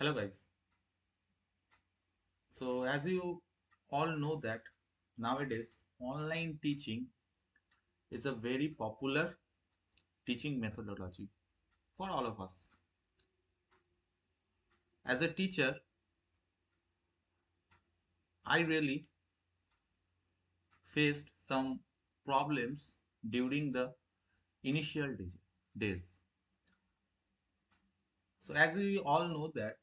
Hello guys. So as you all know that nowadays online teaching is a very popular teaching methodology for all of us. As a teacher, I really faced some problems during the initial days. So as we all know that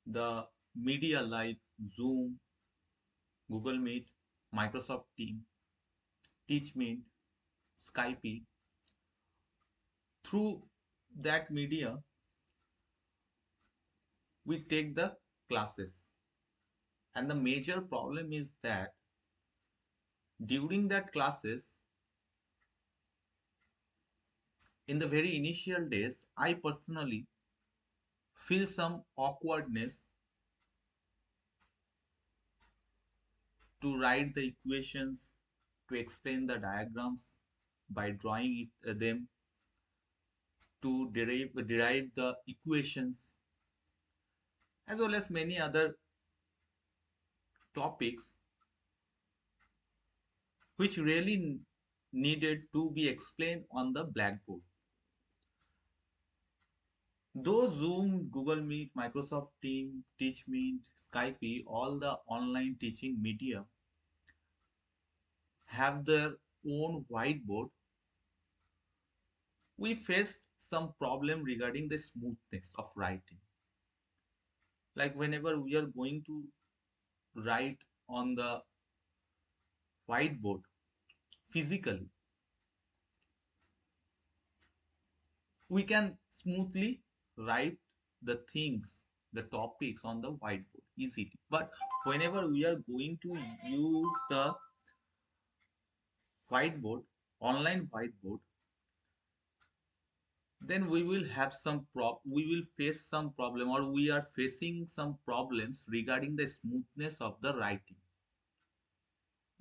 the media like Zoom, Google Meet, Microsoft Team, TeachMeet, Skype, through that media we take the classes. And the major problem is that during that classes, in the very initial days, I personally feel some awkwardness to write the equations, to explain the diagrams by drawing them, to derive the equations, as well as many other topics which really needed to be explained on the blackboard. Though Zoom, Google Meet, Microsoft Team, TeachMeet, Skype, all the online teaching media have their own whiteboard, we faced some problem regarding the smoothness of writing. Like whenever we are going to write on the whiteboard physically, we can smoothly write the things, the topics on the whiteboard easily. But whenever we are going to use the whiteboard, online whiteboard, then we will have we will face some problem, or we are facing some problems regarding the smoothness of the writing.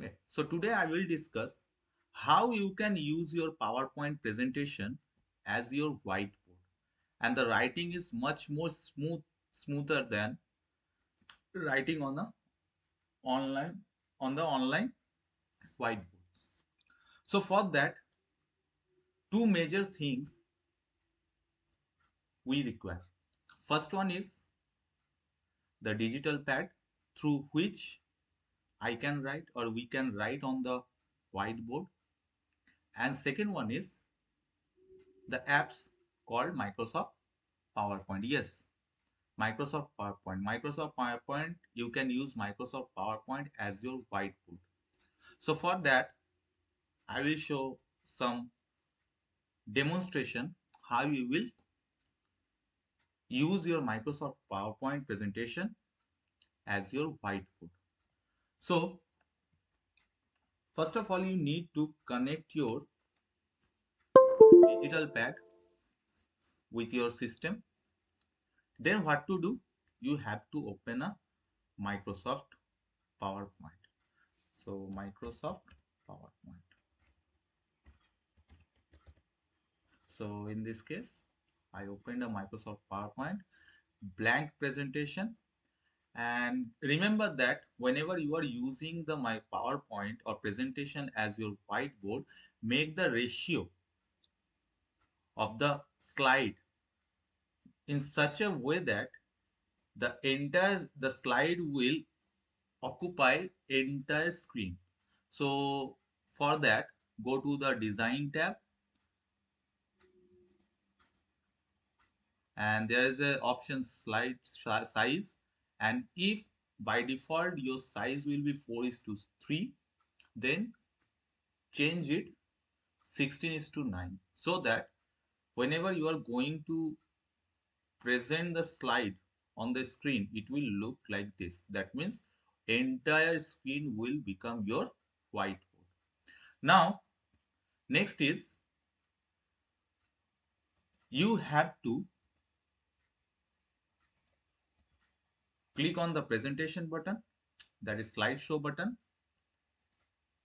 Okay. So today I will discuss how you can use your PowerPoint presentation as your whiteboard, and the writing is much more smoother than writing on online the online whiteboards. So for that, two major things we require. First one is the digital pad through which I can write, or we can write on the whiteboard. And second one is the apps called Microsoft PowerPoint. Yes, Microsoft PowerPoint. Microsoft PowerPoint, you can use Microsoft PowerPoint as your whiteboard. So for that, I will show some demonstration how you will use your Microsoft PowerPoint presentation as your whiteboard. So first of all, you need to connect your digital pad with your system. Then what to do? You have to open a Microsoft PowerPoint. So Microsoft PowerPoint. So in this case, I opened a Microsoft PowerPoint, blank presentation. And remember that whenever you are using the my PowerPoint or presentation as your whiteboard, make the ratio of the slide in such a way that the slide will occupy entire screen. So for that, go to the design tab, and there is a option slide size. And if by default your size will be 4:3, then change it 16:9, so that whenever you are going to present the slide on the screen, it will look like this. That means entire screen will become your whiteboard. Now next is, you have to click on the presentation button, that is slideshow button,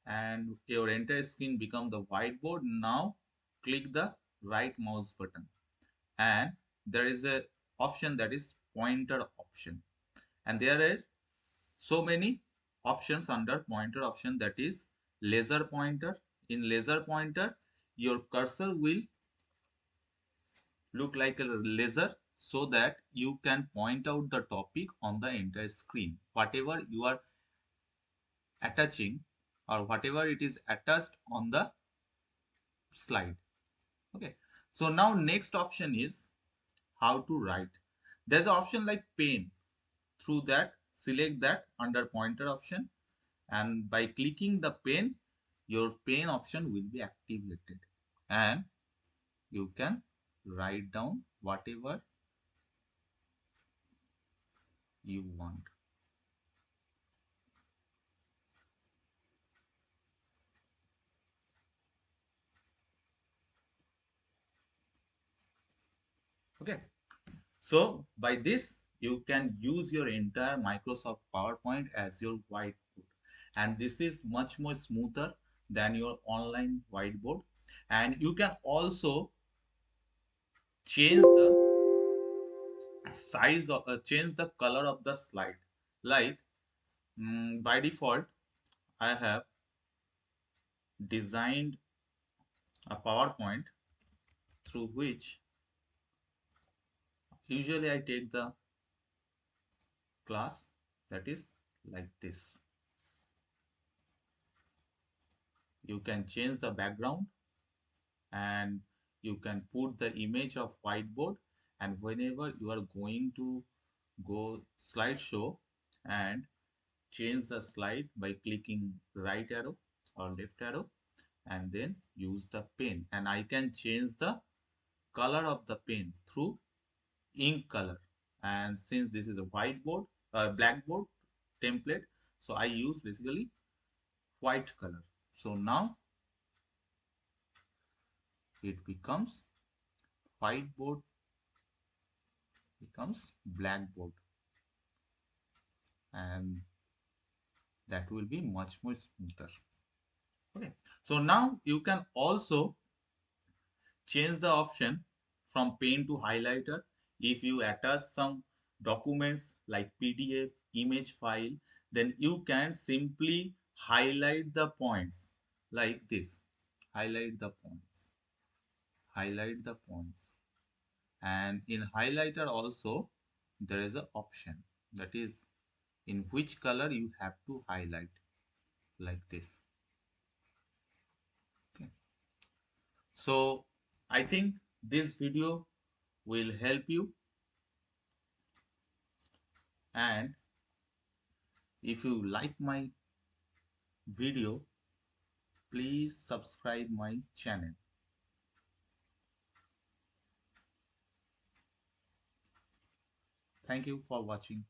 and your entire screen become the whiteboard. Now click the right mouse button, and there is a option that is pointer option, and there are so many options under pointer option, that is laser pointer. In laser pointer, your cursor will look like a laser so that you can point out the topic on the entire screen. Whatever you are attaching or whatever it is attached on the slide. Okay. So now next option is how to write. There's an option like pen. Through that, select that under pointer option, and by clicking the pen, your pen option will be activated and you can write down whatever you want. Okay. So by this, you can use your entire Microsoft PowerPoint as your whiteboard. And this is much more smoother than your online whiteboard. And you can also change the size or change the color of the slide. Like by default, I have designed a PowerPoint through which usually I take the class that is like this. You can change the background and you can put the image of whiteboard, and whenever you are going to go slideshow and change the slide by clicking right arrow or left arrow and then use the pen, and I can change the color of the pen through ink color. And since this is a whiteboard blackboard template, so I use basically white color. So now it becomes whiteboard becomes blackboard, and that will be much more smoother. Okay, so now you can also change the option from pen to highlighter. If you attach some documents like PDF image file, then you can simply highlight the points like this. Highlight the points, highlight the points. And in highlighter also there is an option, that is in which color you have to highlight, like this. Okay. So I think this video will help you, and if you like my video, please subscribe my channel. Thank you for watching.